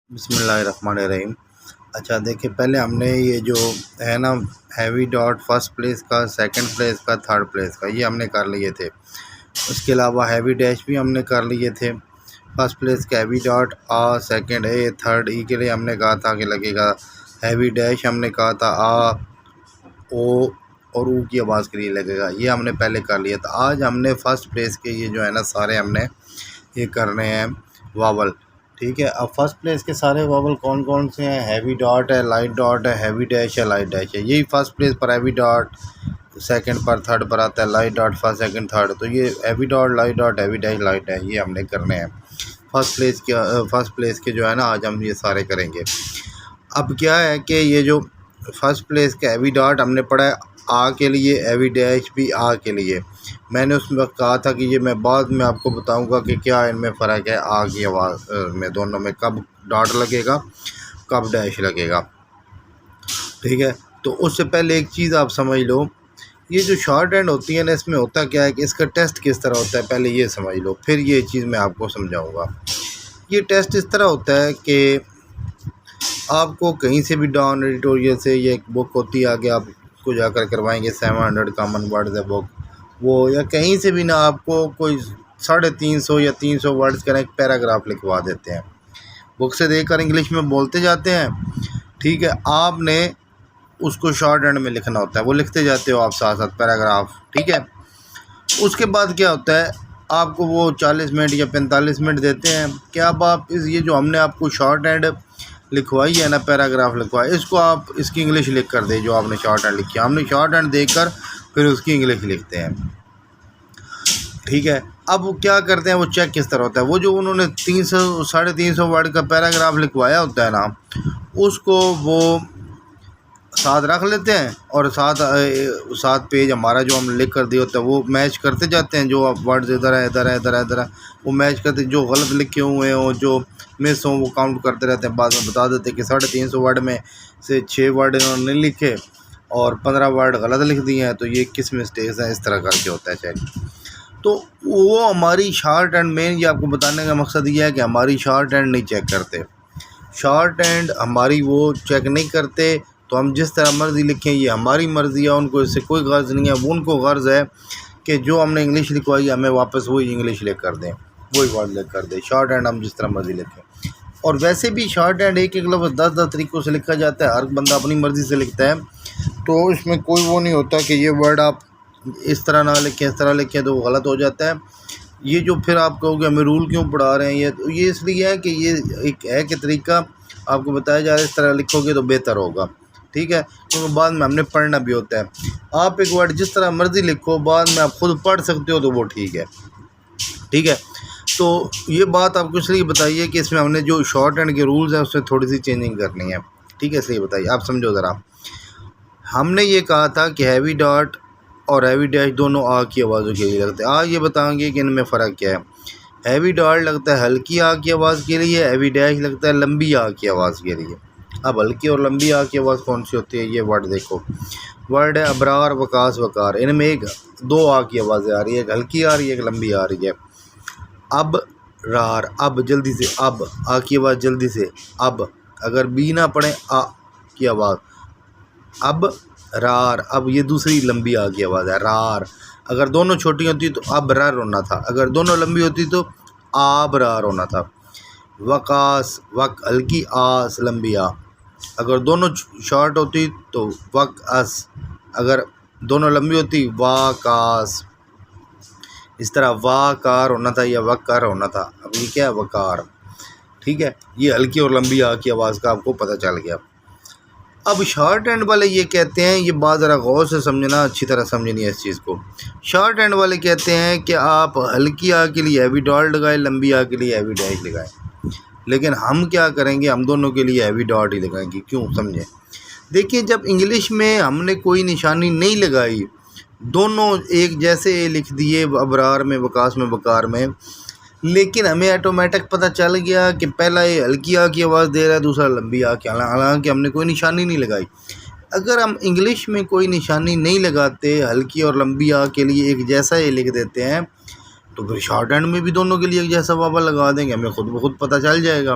बिस्मिल्लाहिर्रहमानिर्रहीम। अच्छा देखिए, पहले हमने ये जो है ना हैवी डॉट फर्स्ट प्लेस का, सेकंड प्लेस का, थर्ड प्लेस का, ये हमने कर लिए थे। उसके अलावा हैवी डैश भी हमने कर लिए थे। फर्स्ट प्लेस का हैवी डॉट आ, सेकंड ए, थर्ड ई के लिए हमने कहा था कि लगेगा हैवी डैश, हमने कहा था आ, ओ और ऊ की आवाज़ के लिए लगेगा। ये हमने पहले कर लिया था। आज हमने फर्स्ट प्लेस के ये जो है ना सारे हमने ये करने हैं वावल। ठीक है, अब फर्स्ट प्लेस के सारे वावल कौन कौन से हैं? हैवी डॉट है, लाइट डॉट है, हैवी डैश है, लाइट डैश है। यही फर्स्ट प्लेस पर हैवी डॉट, सेकंड पर, थर्ड पर आता है light dot, first second third. तो ये heavy dot, light dot, heavy dash, light dash, ये हमने करने हैं फर्स्ट प्लेस के जो है ना आज हम ये सारे करेंगे। अब क्या है कि ये जो फर्स्ट प्लेस का हैवी डॉट हमने पढ़ा है आ के लिए, हैवी डैश भी आ के लिए। मैंने उसमें कहा था कि ये मैं बाद में आपको बताऊंगा कि क्या इनमें फ़र्क है आ की आवाज़ में, दोनों में कब डॉट लगेगा, कब डैश लगेगा। ठीक है, तो उससे पहले एक चीज़ आप समझ लो, ये जो शॉर्ट हैंड होती है ना, इसमें होता क्या है कि इसका टेस्ट किस तरह होता है, पहले ये समझ लो, फिर ये चीज़ मैं आपको समझाऊँगा। ये टेस्ट इस तरह होता है कि आपको कहीं से भी डाउन एडिटोरियल से ये एक बुक होती है, आगे आपको जाकर करवाएंगे 700 कॉमन वर्ड्स है बुक, वो या कहीं से भी ना आपको कोई 350 या 300 वर्ड्स का एक पैराग्राफ लिखवा देते हैं। बुक से देखकर इंग्लिश में बोलते जाते हैं। ठीक है, आपने उसको शॉर्ट हैंड में लिखना होता है, वो लिखते जाते हो आप साथ साथ पैराग्राफ। ठीक है, उसके बाद क्या होता है, आपको वो 40 मिनट या 45 मिनट देते हैं कि अब आप ये जो हमने आपको शॉर्ट हैंड लिखवाई है ना, पैराग्राफ लिखवाई, इसको आप इसकी इंग्लिश लिख कर दे। जो आपने शॉर्ट हैंड लिखी है, हमने शॉर्ट हैंड देकर फिर उसकी इंग्लिश लिखते हैं। ठीक है, अब वो क्या करते हैं, वो चेक किस तरह होता है, वो जो उन्होंने 300 350 वर्ड का पैराग्राफ लिखवाया होता है ना, उसको वो साथ रख लेते हैं और साथ पेज हमारा जो हम लिख कर दिया होता है वो मैच करते जाते हैं। जो वर्ड्स इधर है, इधर है, इधर है, इधर है, वो मैच करते, जो गलत लिखे हुए हों, जो मिस हों, वो काउंट करते रहते हैं। बाद में बता देते हैं कि 350 वर्ड में से 6 वर्ड इन्होंने नहीं लिखे और 15 वर्ड गलत लिख दिए हैं, तो ये किस मिस्टेक्स हैं, इस तरह करके होता है चेक। तो वो हमारी शॉर्ट हैंड, मेन ये आपको बताने का मकसद ये है कि हमारी शॉर्ट हैंड नहीं चेक करते। शॉर्ट हैंड हमारी वो चेक नहीं करते, तो हम जिस तरह मर्ज़ी लिखें, ये हमारी मर्ज़ी है, उनको इससे कोई गर्ज़ नहीं है। वो उनको गर्ज़ है कि जो हमने इंग्लिश लिखवाई है हमें वापस वही इंग्लिश लिख कर दें, वही वर्ड लिख कर दें। शॉर्ट हैंड हम जिस तरह मर्ज़ी लिखें, और वैसे भी शॉर्ट हैंड एक एक लफ्ज़ 10-10 तरीक़ों से लिखा जाता है, हर बंदा अपनी मर्ज़ी से लिखता है। तो इसमें कोई वो नहीं होता कि ये वर्ड आप इस तरह ना लिखें, इस तरह लिखें तो वो गलत हो जाता है। ये जो फिर आप कहोगे हमें रूल क्यों पढ़ा रहे हैं, ये इसलिए है कि ये एक है कि तरीका आपको बताया जा रहा है, इस तरह लिखोगे तो बेहतर होगा। ठीक है, क्योंकि बाद में हमने पढ़ना भी होता है। आप एक वर्ड जिस तरह मर्ज़ी लिखो, बाद में आप खुद पढ़ सकते हो, तो वो ठीक है। ठीक है, तो ये बात आपको इसलिए बताइए कि इसमें हमने जो शॉर्ट हैंड के रूल्स हैं उसमें थोड़ी सी चेंजिंग करनी है। ठीक है, इसलिए बताइए, आप समझो ज़रा। हमने ये कहा था कि हैवी डॉट और हैवी डैश दोनों आ की आवाज़ों के लिए लगते हैं। आज ये बताएंगे कि इनमें फ़र्क क्या है। हैवी डॉट लगता है हल्की आ की आवाज़ के लिए, हैवी डैश लगता है लंबी आ की आवाज़ के लिए। अब हल्की और लंबी आ की आवाज़ कौन सी होती है, ये वर्ड देखो। वर्ड है अबरार, वकास, वकार। इनमें एक 2 आ की आवाज़ें आ रही है, एक हल्की आ रही है, एक लंबी आ रही है। अब रार, अब जल्दी से, अब आ की आवाज़ जल्दी से, अब अगर बी ना पढ़े आ की आवाज़, अब रार, अब ये दूसरी लंबी आ की आवाज़ है रार। अगर दोनों छोटी होती तो अब रार होना था, अगर दोनों लंबी होती तो आब रार होना था। वकास, वक हल्की आस, लंबी आ। अगर दोनों शॉर्ट होती तो वक अस, अगर दोनों लंबी होती वाकास। इस तरह वाकार होना था या वकार होना था, अब ये क्या है, वकार। ठीक है, ये हल्की और लंबी आ की आवाज़ का आपको पता चल गया। अब शॉर्ट हैंड वाले ये कहते हैं, ये बात ज़रा गौर से समझना, अच्छी तरह समझनी है इस चीज़ को। शॉर्ट हैंड वाले कहते हैं कि आप हल्की आ के लिए हैवी डॉट लगाएं, लंबी आ के लिए हैवी डैश लगाएं। लेकिन हम क्या करेंगे, हम दोनों के लिए हैवी डॉट ही लगाएंगे। क्यों, समझें। देखिए, जब इंग्लिश में हमने कोई निशानी नहीं लगाई, दोनों एक जैसे लिख दिए, अबरार में वकास में वकार में, लेकिन हमें ऑटोमेटिक पता चल गया कि पहला ये हल्की आ की आवाज़ दे रहा है, दूसरा लंबी आ की, हालांकि हमने कोई निशानी नहीं लगाई। अगर हम इंग्लिश में कोई निशानी नहीं लगाते, हल्की और लंबी आ के लिए एक जैसा ये लिख देते हैं, तो फिर शॉर्ट हैंड में भी दोनों के लिए एक जैसा वावा लगा देंगे, हमें खुद ब खुद पता चल जाएगा।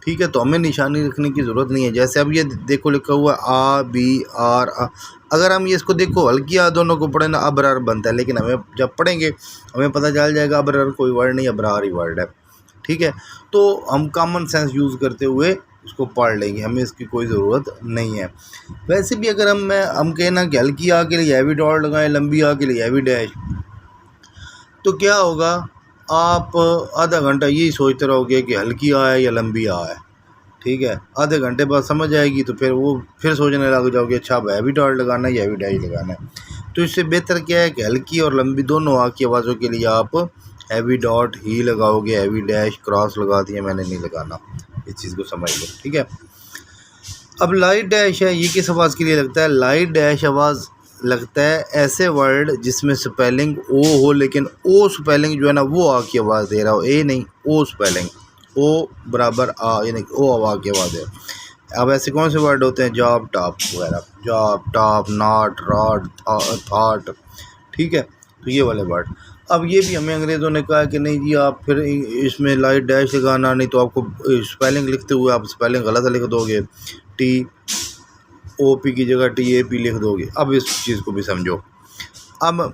ठीक है। तो हमें निशानी रखने की ज़रूरत नहीं है। जैसे अब ये देखो लिखा हुआ आ बी आर आ, अगर हम ये इसको देखो हल्की आ दोनों को पढ़े ना अबरार बनता है, लेकिन हमें जब पढ़ेंगे हमें पता चल जाएगा अबरार कोई वर्ड नहीं, अबरार ही वर्ड है। ठीक है, तो हम कॉमन सेंस यूज़ करते हुए उसको पढ़ लेंगे, हमें इसकी कोई ज़रूरत नहीं है। वैसे भी अगर हम कहना कि हल्की आ के लिए हैवी डॉट लगाएं, लंबी आ के लिए हैवी डैश, तो क्या होगा, आप आधा घंटा यही सोचते रहोगे कि हल्की आ है या लंबी आ है। ठीक है, आधे घंटे बाद समझ आएगी तो फिर सोचने लग जाओगे अच्छा अब हैवी डॉट लगाना है या हैवी डैश लगाना है। तो इससे बेहतर क्या है कि हल्की और लंबी दोनों आ की आवाज़ों के लिए आप हैवी डॉट ही लगाओगे, हैवी डैश क्रॉस लगा दिया मैंने नहीं लगाना, इस चीज़ को समझ लो। ठीक है, अब लाइट डैश है, ये किस आवाज़ के लिए लगता है? लाइट डैश आवाज़ लगता है ऐसे वर्ड जिसमें स्पेलिंग ओ हो, लेकिन ओ स्पेलिंग जो है ना वो आ की आवाज़ दे रहा हो, ए नहीं, ओ स्पेलिंग, ओ बराबर आ, यानी ओ आवाज़ की आवाज़ है। अब ऐसे कौन से वर्ड होते हैं? जॉब टॉप वगैरह, job top, not, rod, thought. ठीक है, तो ये वाले वर्ड। अब ये भी हमें अंग्रेज़ों ने कहा कि नहीं जी आप फिर इसमें लाइट डैश लगाना, नहीं तो आपको स्पेलिंग लिखते हुए आप स्पेलिंग गलत लिख दोगे, टी ओ पी की जगह टी ए पी लिख दोगे। अब इस चीज़ को भी समझो। अब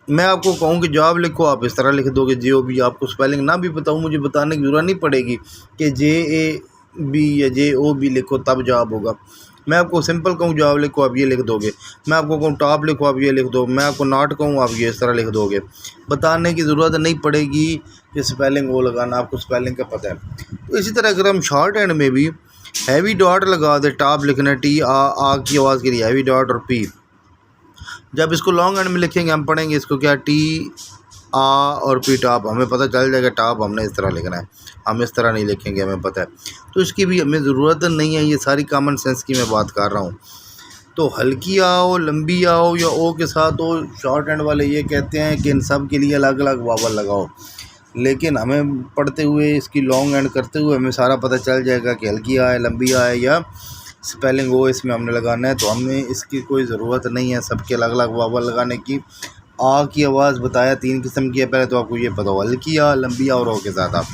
मैं आपको कहूँ कि जॉब लिखो, आप इस तरह लिख दोगे जे ओ बी, आपको स्पेलिंग ना भी बताऊँ, मुझे बताने की ज़रूरत नहीं पड़ेगी कि जे ए बी या जे ओ बी लिखो तब जॉब होगा। मैं आपको सिंपल कहूँ जॉब लिखो, आप ये लिख दोगे। मैं आपको कहूँ टॉप लिखो, आप ये लिख दो। मैं आपको नॉट कहूँ, आप ये इस तरह लिख दोगे। बताने की ज़रूरत नहीं पड़ेगी कि स्पेलिंग वो लगाना, आपको स्पेलिंग का पता है। तो इसी तरह अगर हम शॉर्ट हैंड में भी हैवी डॉट लगा दे, टॉप लिखना, टी आ की आवाज़ के लिए हैवी डॉट और पी। जब इसको लॉन्ग हैंड में लिखेंगे हम पढ़ेंगे इसको क्या, टी आ और पी टॉप, हमें पता चल जाएगा टॉप हमने इस तरह लिखना है, हम इस तरह नहीं लिखेंगे, हमें पता है। तो इसकी भी हमें ज़रूरत नहीं है, ये सारी कॉमन सेंस की मैं बात कर रहा हूँ। तो हल्की आओ, लंबी आओ या ओ के साथ हो, शॉर्ट हैंड वाले ये कहते हैं कि इन सब के लिए अलग अलग वावल लगाओ, लेकिन हमें पढ़ते हुए इसकी लॉन्ग हैंड करते हुए हमें सारा पता चल जाएगा कि हल्की आए, लंबी आए या स्पेलिंग हो इसमें हमने लगाना है। तो हमें इसकी कोई ज़रूरत नहीं है सबके अलग अलग वावल लगाने की। आ की आवाज़ बताया 3 किस्म की है, पहले तो आपको ये पता हो, हल्की आ, लंबी आ और ओ के साथ। आप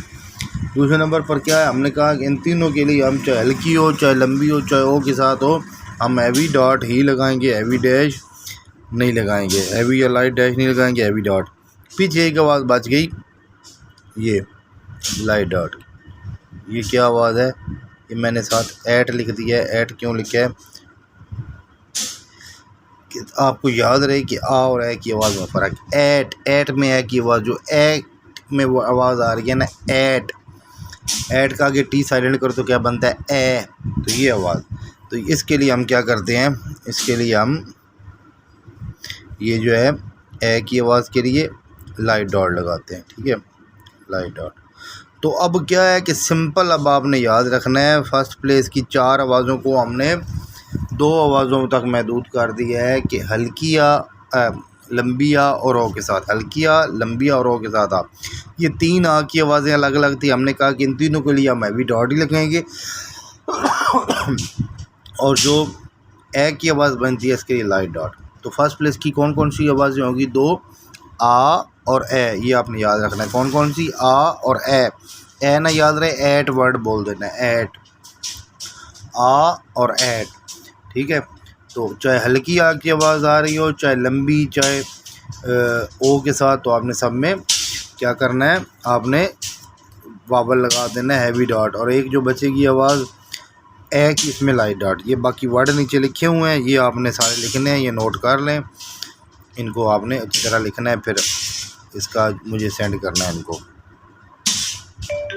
दूसरे नंबर पर क्या है, हमने कहा कि इन तीनों के लिए हम चाहे हल्की हो, चाहे लंबी हो, चाहे ओ के साथ हो, हम हैवी डॉट ही लगाएंगे, हैवी डैश नहीं लगाएंगे, हैवी या लाइट डैश नहीं लगाएंगे, हैवी डॉट। पीछे एक आवाज़ बच गई, ये लाइट डॉट, ये क्या आवाज़ है, ये मैंने साथ ऐट लिख दिया है। ऐट क्यों लिखा है कि आपको याद रहे कि आ और ए की आवाज़ में फ़र्क। ऐट में ए की आवाज़, जो ए में वो आवाज़ आ रही है ना, ऐट का आगे टी साइलेंट करो तो क्या बनता है, ए, तो ये आवाज़। तो इसके लिए हम क्या करते हैं, इसके लिए हम ये जो है ए की आवाज़ के लिए लाइट डॉट लगाते हैं। ठीक है, लाइट डॉट। तो अब क्या है कि सिंपल अब आपने याद रखना है, फर्स्ट प्लेस की 4 आवाज़ों को हमने 2 आवाज़ों तक महदूद कर दिया है कि हल्किया, लंबिया और ओ के साथ, हल्किया, लंबिया और ओ के साथ। आप ये 3 आ की आवाज़ें अलग अलग थी, हमने कहा कि इन तीनों के लिए हम हैवी डॉट ही लगाएंगे और जो ए की आवाज़ बनती है इसके लिए लाइट डॉट। तो फर्स्ट प्लेस की कौन कौन सी आवाज़ें होंगी, 2 आ और ए, ये आपने याद रखना है। कौन कौन सी, आ और ए ना याद रहे, ऐट वर्ड बोल देना है, ऐट, आ और ऐट। ठीक है, तो चाहे हल्की आ की आवाज़ आ रही हो, चाहे लंबी, चाहे ओ के साथ, तो आपने सब में क्या करना है, आपने वावल लगा देना है हैवी डॉट। और एक जो बचेगी आवाज़ ए की, इसमें लाइट डॉट। ये बाकी वर्ड नीचे लिखे हुए हैं, ये आपने सारे लिखने हैं, ये नोट कर लें, इनको आपने अच्छी तरह लिखना है, फिर इसका मुझे सेंड करना है इनको।